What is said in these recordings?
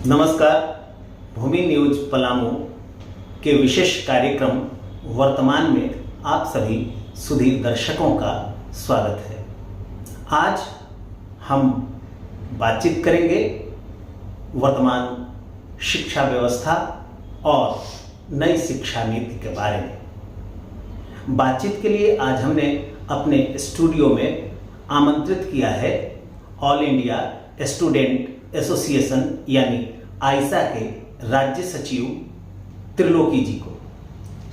नमस्कार। भूमि न्यूज पलामू के विशेष कार्यक्रम वर्तमान में आप सभी सुधीर दर्शकों का स्वागत है। आज हम बातचीत करेंगे वर्तमान शिक्षा व्यवस्था और नई शिक्षा नीति के बारे में। बातचीत के लिए आज हमने अपने स्टूडियो में आमंत्रित किया है ऑल इंडिया स्टूडेंट एसोसिएशन यानी आइसा के राज्य सचिव त्रिलोकी जी को।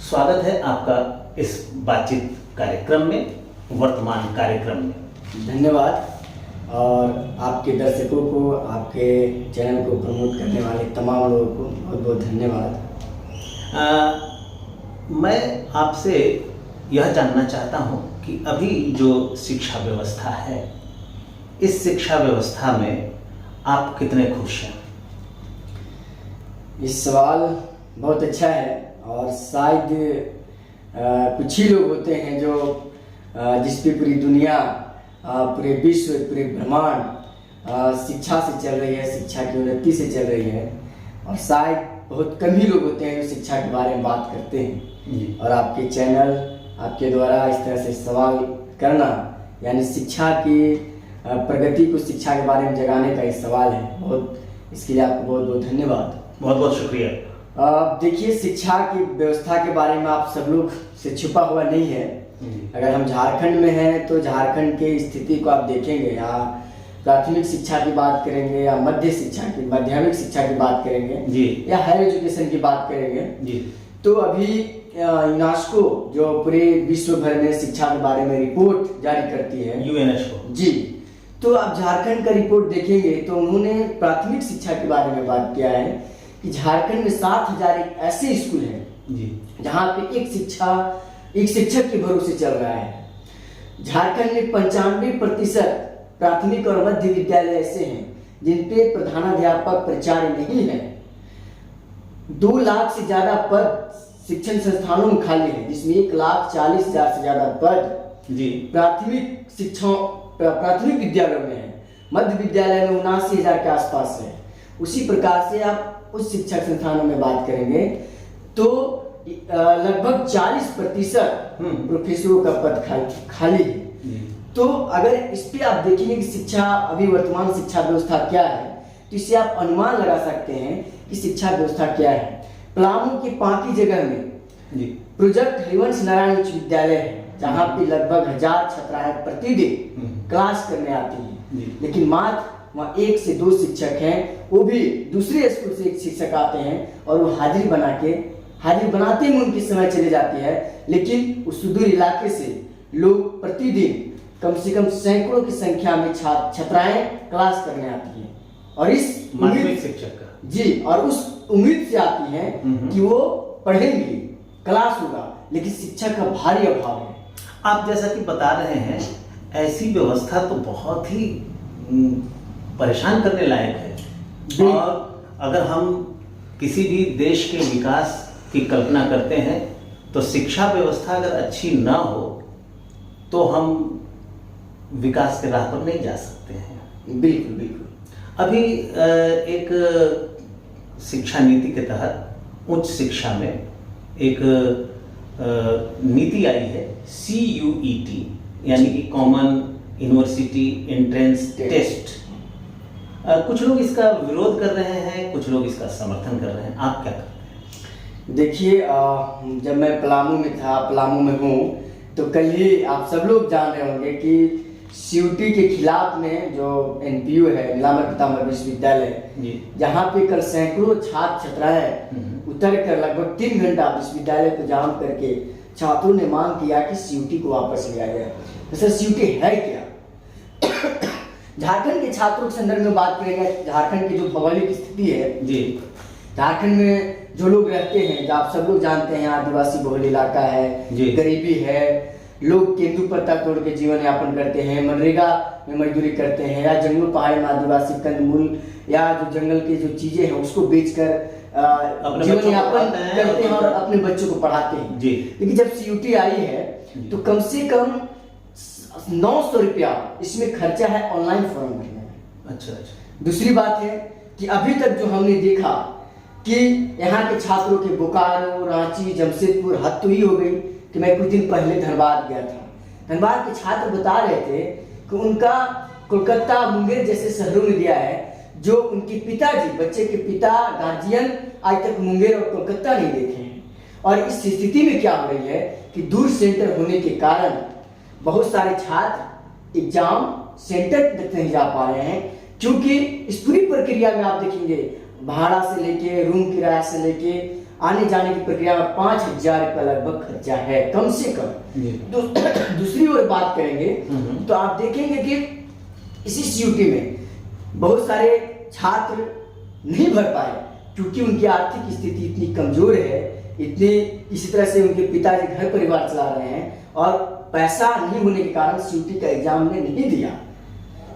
स्वागत है आपका इस बातचीत कार्यक्रम में, वर्तमान कार्यक्रम में। धन्यवाद। और आपके दर्शकों को, आपके चैनल को प्रमोट करने वाले तमाम लोगों को बहुत बहुत धन्यवाद। मैं आपसे यह जानना चाहता हूँ कि अभी जो शिक्षा व्यवस्था है, इस शिक्षा व्यवस्था में आप कितने खुश हैं? इस सवाल बहुत अच्छा है और शायद कुछ ही लोग होते हैं जो जिस पे पूरी दुनिया, पूरे विश्व, पूरे ब्रह्मांड शिक्षा से चल रही है, शिक्षा की उन्नति से चल रही है। और शायद बहुत कम ही लोग होते हैं जो शिक्षा के बारे में बात करते हैं। और आपके चैनल, आपके द्वारा इस तरह से सवाल करना, यानी शिक्षा की प्रगति को, शिक्षा के बारे में जगाने का एक सवाल है। बहुत इसके लिए आपको बहुत बहुत धन्यवाद। बहुत बहुत शुक्रिया। देखिए, शिक्षा की व्यवस्था के बारे में आप सब लोग से छुपा हुआ नहीं है। अगर हम झारखंड में हैं तो झारखंड की स्थिति को आप देखेंगे, यहाँ प्राथमिक शिक्षा की बात करेंगे या मध्य शिक्षा की, माध्यमिक शिक्षा की बात करेंगे जी, या हायर एजुकेशन की बात करेंगे जी, तो अभी यूनेस्को जो पूरे विश्व भर में शिक्षा के बारे में रिपोर्ट जारी करती है, यूनेस्को जी, तो आप झारखंड का रिपोर्ट देखेंगे तो उन्होंने प्राथमिक शिक्षा के बारे में बात किया है कि झारखंड में 7,000 ऐसे स्कूल हैं जहाँ पे एक शिक्षक के भरोसे चल रहा है। झारखंड में 95% प्राथमिक और मध्य विद्यालय ऐसे हैं जिन पे प्रधानाध्यापक प्राचार्य नहीं है। 2 लाख से ज्यादा पद शिक्षण संस्थानों में खाली है, जिसमें 1,40,000 से ज्यादा पद प्राथमिक विद्यालयों में है। मध्य विद्यालय में 79,000 के आसपास है। उसी प्रकार से आप उच्च शिक्षा संस्थानों में बात करेंगे तो लगभग 40% प्रोफेसरों का पद खाली है। तो अगर इस पे आप देखेंगे कि शिक्षा, अभी वर्तमान शिक्षा व्यवस्था क्या है, तो इससे आप अनुमान लगा सकते हैं कि शिक्षा व्यवस्था क्या है। पलामू की पांकी जगह में प्रोजेक्ट हरिवंश नारायण उच्च विद्यालय है, जहाँ पे लगभग 1000 छात्राएं प्रतिदिन क्लास करने आती हैं, लेकिन मात्र वहाँ 1 से 2 शिक्षक हैं, वो भी दूसरे स्कूल से एक शिक्षक आते हैं और वो हाजिरी बनाते में उनकी समय चले जाती है। लेकिन उस सुदूर इलाके से लोग प्रतिदिन कम से कम सैकड़ों की संख्या में छात्राएं क्लास करने आती हैं और इस माध्यमिक शिक्षक का जी, और उस उम्मीद से आती हैं कि वो पढ़ेंगी, क्लास होगा, लेकिन शिक्षक का भारी अभाव है। आप जैसा कि बता रहे हैं, ऐसी व्यवस्था तो बहुत ही परेशान करने लायक है। और अगर हम किसी भी देश के विकास की कल्पना करते हैं तो शिक्षा व्यवस्था अगर अच्छी ना हो तो हम विकास के राह पर नहीं जा सकते हैं। बिल्कुल बिल्कुल। अभी एक शिक्षा नीति के तहत उच्च शिक्षा में एक नीति आई है, CUET यानी कि कॉमन यूनिवर्सिटी एंट्रेंस टेस्ट। कुछ लोग इसका विरोध कर रहे हैं, कुछ लोग इसका समर्थन कर रहे हैं। आप क्या करते हैं? देखिए, जब मैं पलामू में हूँ, तो कल ही आप सब लोग जान रहे होंगे कि CUET के खिलाफ में जो NPU है, नीलाम्बर पीताम्बर विश्वविद्यालय, जहाँ पे कल सैकड़ों छात्राएं उतर कर लगभग 3 घंटा विश्वविद्यालय को जाम करके छात्रों ने मांग किया कि CUET को वापस लिया जाए। तो सर, CUET है क्या? झारखंड के छात्रों के संदर्भ में बात करेंगे। झारखंड की जो भौगोलिक स्थिति है जी, झारखंड में जो लोग रहते हैं, जो आप सब लोग जानते हैं, आदिवासी बहुल इलाका है, गरीबी है, लोग केंदू पत्ता तोड़ के जीवन यापन करते हैं, मनरेगा में मजदूरी करते हैं, या जंगल पहाड़ में आदिवासी कंदमूल या जो जंगल की जो चीजें हैं उसको बेचकर जीवन यापन करते हैं और अपने बच्चों को पढ़ाते हैं जी। लेकिन जब CUET आई है तो कम से कम 900 रुपया इसमें खर्चा है ऑनलाइन फॉर्म भरने में। अच्छा। दूसरी बात है कि अभी तक जो हमने देखा कि यहाँ के छात्रों के बोकारो, रांची, जमशेदपुर हद तो ही हो गई कि मैं कुछ दिन पहले धनबाद गया था। धनबाद के छात्र बता रहे थे कि उनका कोलकाता, मुंगेर जैसे शहरों में दिया है, जो उनके पिताजी, बच्चे के पिता, गार्जियन आज तक मुंगेर और कोलकाता नहीं देखे हैं। और इस स्थिति में क्या हो रही है कि दूर सेंटर होने के कारण बहुत सारे छात्र एग्जाम सेंटर तक नहीं जा पा रहे हैं, क्योंकि इस पूरी प्रक्रिया में आप देखेंगे भाड़ा से लेके, रूम किराया से लेके, आने जाने की प्रक्रिया में 5,000 रुपये लगभग खर्चा है कम से कम। दूसरी ओर बात करेंगे तो आप देखेंगे कि इसी सीयूटी में बहुत सारे छात्र नहीं भर पाए, क्योंकि उनकी आर्थिक स्थिति इतनी कमजोर है, इतने इसी तरह से उनके पिताजी घर परिवार चला रहे हैं और पैसा नहीं होने के कारण सीयूटी का एग्जाम ने नहीं दिया।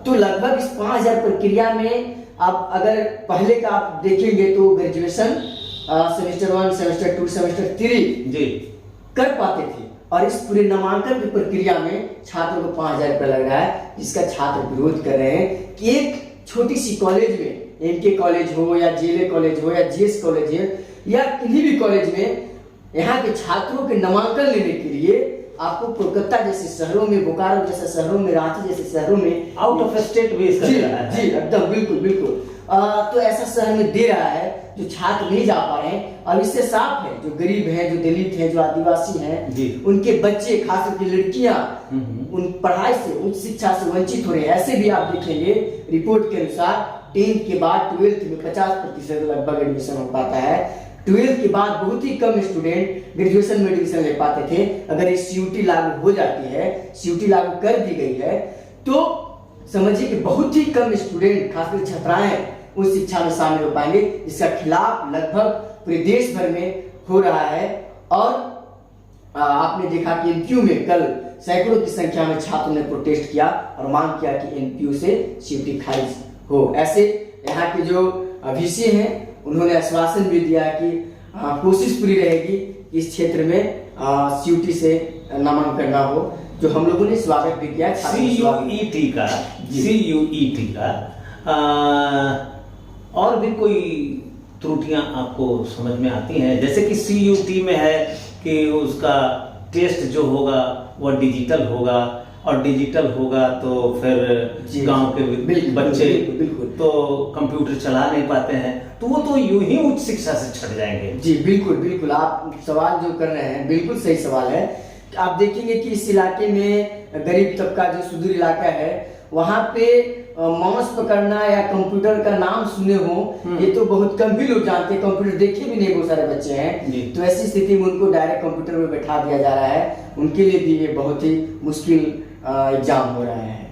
तो लगभग इस 5,000 प्रक्रिया में आप अगर पहले का आप देखेंगे तो ग्रेजुएशन सेमेस्टर 1, सेमेस्टर 2, सेमेस्टर 3 जी कर पाते थे, और इस पूरे नामांकन की प्रक्रिया में छात्रों को 5,000 रुपये लग रहा है, जिसका छात्र विरोध कर रहे हैं कि एक छोटी सी कॉलेज में, एमके कॉलेज हो या जेले कॉलेज हो या जीएस कॉलेज है या किन्हीं भी कॉलेज में, यहाँ के छात्रों के नामांकन लेने के लिए आपको कोलकाता जैसे शहरों में, बोकारो जैसे शहरों में, रांची जैसे शहरों में, आउट ऑफ स्टेट भी इसका जी है। जी एकदम बिल्कुल तो ऐसा शहर में दे रहा है जो छात्र नहीं जा पा रहे हैं। और इससे साफ है जो गरीब हैं, जो दलित हैं, जो आदिवासी हैं, उनके बच्चे, खास करके लड़कियां उन पढ़ाई से, उच्च शिक्षा से वंचित हो रहे हैं। ऐसे भी आप देखेंगे रिपोर्ट के अनुसार 10th के बाद 12th में 50% लगभग एडमिशन हो पाता है। 12th के बाद बहुत ही कम स्टूडेंट ग्रेजुएशन में एडमिशन ले पाते थे। अगर ये सीयूटी लागू हो जाती है, सीयूटी लागू कर दी गई है, तो समझिए कि बहुत ही कम स्टूडेंट, खासकर छात्राएं उस शिक्षा में शामिल हो पाएंगे, जिसका खिलाफ लगभग पूरे देश भर में हो रहा है। और आपने देखा कि एनपीयू में कल सैकड़ों की संख्या में छात्रों ने प्रोटेस्ट किया और मांग किया कि एनपीयू से सीयूटी खारिज हो। ऐसे यहाँ के जो वीसी हैं उन्होंने आश्वासन भी दिया कि कोशिश पूरी रहेगी कि इस क्षेत्र में सीयूटी से नामांकन ना हो, जो हम लोगों ने स्वागत भी किया। सीयूईटी का और भी कोई त्रुटियां आपको समझ में आती हैं? जैसे कि सीयूटी में है कि उसका टेस्ट जो होगा वह डिजिटल होगा, और डिजिटल होगा तो फिर गांव के बच्चे तो कंप्यूटर चला नहीं पाते हैं, तो वो तो यूं ही उच्च शिक्षा से छट जाएंगे। जी बिल्कुल आप सवाल जो कर रहे हैं बिल्कुल सही सवाल है। आप देखेंगे कि इस इलाके में गरीब तबका, जो सुदूर इलाका है, वहाँ पे माउस पकड़ना या कंप्यूटर का नाम सुने हो ये तो बहुत कम ही लोग जानते हैं, कंप्यूटर देखे भी नहीं बहुत सारे बच्चे हैं। तो ऐसी स्थिति में उनको डायरेक्ट कंप्यूटर में बैठा दिया जा रहा है, उनके लिए भी ये बहुत ही मुश्किल एग्जाम हो रहा है।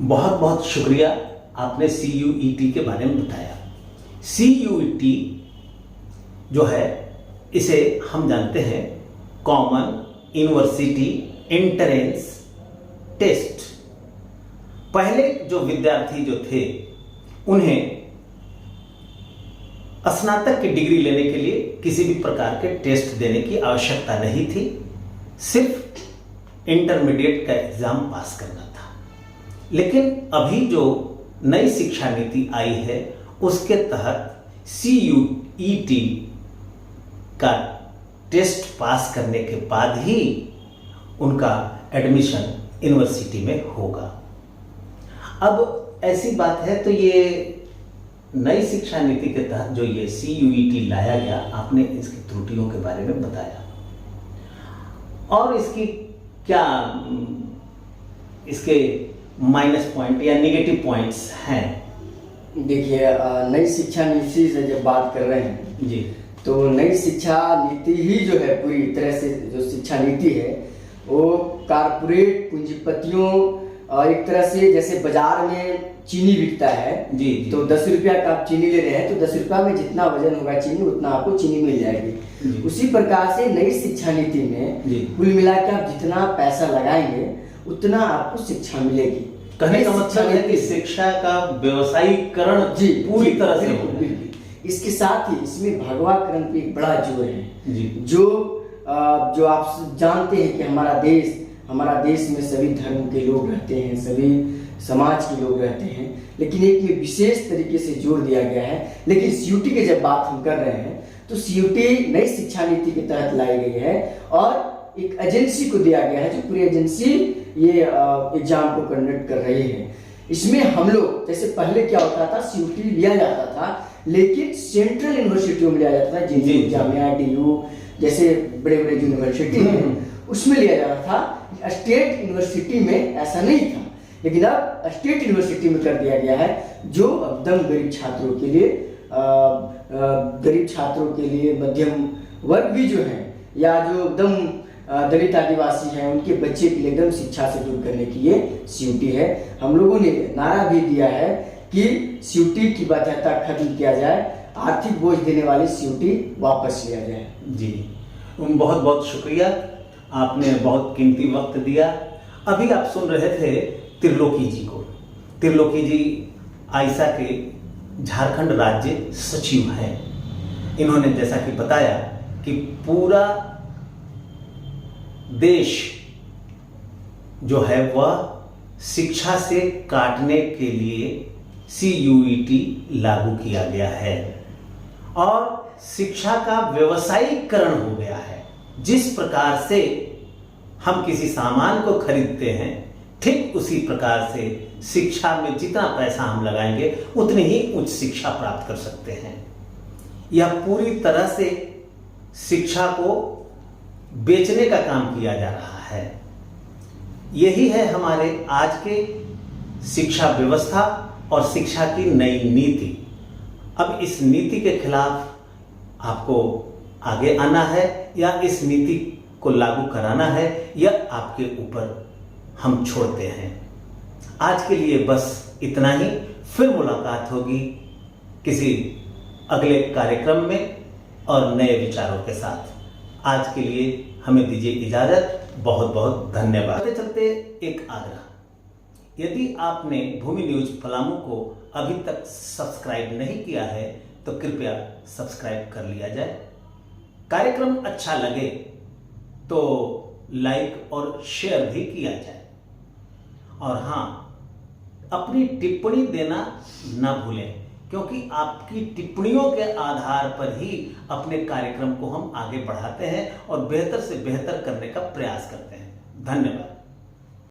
बहुत बहुत शुक्रिया, आपने सीयूईटी के बारे में बताया। सीयूईटी जो है इसे हम जानते हैं कॉमन यूनिवर्सिटी एंट्रेंस टेस्ट। पहले जो विद्यार्थी जो थे उन्हें स्नातक की डिग्री लेने के लिए किसी भी प्रकार के टेस्ट देने की आवश्यकता नहीं थी, सिर्फ इंटरमीडिएट का एग्जाम पास करना था। लेकिन अभी जो नई शिक्षा नीति आई है उसके तहत सीयूईटी का टेस्ट पास करने के बाद ही उनका एडमिशन यूनिवर्सिटी में होगा। अब ऐसी बात है तो ये नई शिक्षा नीति के तहत जो ये सीयूईटी लाया गया, आपने इसकी त्रुटियों के बारे में बताया, और इसकी क्या इसके माइनस पॉइंट या नेगेटिव पॉइंट्स हैं? देखिए, नई शिक्षा नीति से जब बात कर रहे हैं जी, तो नई शिक्षा नीति ही जो है पूरी तरह से जो शिक्षा नीति है वो कारपोरेट पूंजीपतियों, एक तरह से जैसे बाजार में चीनी बिकता है जी, तो 10 रुपया का आप चीनी ले रहे हैं तो 10 रुपया में जितना वजन होगा चीनी उतना आपको चीनी मिल जाएगी। उसी प्रकार से नई शिक्षा नीति में कुल मिला के आप जितना पैसा लगाएंगे उतना आपको शिक्षा मिलेगी। कहने का मतलब है कि शिक्षा का व्यवसायीकरण पूरी तरह से हो। इसके साथ ही इसमें भगवाकरण पे एक बड़ा जोर है जी। जो आप जानते हैं कि हमारा देश में सभी धर्म के लोग रहते हैं, सभी समाज के लोग रहते हैं, लेकिन एक में विशेष तरीके से जोर दिया गया है। लेकिन सीयूटी की जब बात हम कर रहे हैं तो सीयूटी नई शिक्षा नीति के तहत लाई गई है और एक एजेंसी को दिया गया है जो पूरी एजेंसी ये एग्जाम को कंडक्ट कर रही है। इसमें हम लोग जैसे पहले क्या होता था, सीयूटी लिया जाता था लेकिन सेंट्रल यूनिवर्सिटियों में लिया जाता था, जिन जामिया DU जैसे बड़े बड़े यूनिवर्सिटी हैं उसमें लिया जाता था। स्टेट यूनिवर्सिटी में ऐसा नहीं था, लेकिन अब स्टेट यूनिवर्सिटी में कर दिया गया है, जो एकदम गरीब छात्रों के लिए मध्यम वर्ग भी जो है या जो एकदम दलित आदिवासी हैं उनके बच्चे के लिए एकदम शिक्षा से दूर करने की ये सीयूटी है। हम लोगों ने नारा भी दिया है कि सीयूटी की बाध्यता खत्म किया जाए, आर्थिक बोझ देने वाली सीयूटी वापस लिया जाए। जी, बहुत बहुत शुक्रिया, आपने बहुत कीमती वक्त दिया। अभी आप सुन रहे थे त्रिलोकी जी को। त्रिलोकी जी आइसा के झारखंड राज्य सचिव हैं। इन्होंने जैसा कि बताया कि पूरा देश जो है वह शिक्षा से काटने के लिए CUET लागू किया गया है और शिक्षा का व्यवसायीकरण हो गया है। जिस प्रकार से हम किसी सामान को खरीदते हैं, ठीक उसी प्रकार से शिक्षा में जितना पैसा हम लगाएंगे उतनी ही उच्च शिक्षा प्राप्त कर सकते हैं। यह पूरी तरह से शिक्षा को बेचने का काम किया जा रहा है। यही है हमारे आज के शिक्षा व्यवस्था और शिक्षा की नई नीति। अब इस नीति के खिलाफ आपको आगे आना है या इस नीति को लागू कराना है, यह आपके ऊपर हम छोड़ते हैं। आज के लिए बस इतना ही। फिर मुलाकात होगी किसी अगले कार्यक्रम में और नए विचारों के साथ। आज के लिए हमें दीजिए इजाजत। बहुत बहुत धन्यवाद। चलते चलते एक आग्रह, यदि आपने भूमि न्यूज पलामू को अभी तक सब्सक्राइब नहीं किया है तो कृपया सब्सक्राइब कर लिया जाए। कार्यक्रम अच्छा लगे तो लाइक और शेयर भी किया जाए। और हाँ, अपनी टिप्पणी देना ना भूलें, क्योंकि आपकी टिप्पणियों के आधार पर ही अपने कार्यक्रम को हम आगे बढ़ाते हैं और बेहतर से बेहतर करने का प्रयास करते हैं। धन्यवाद।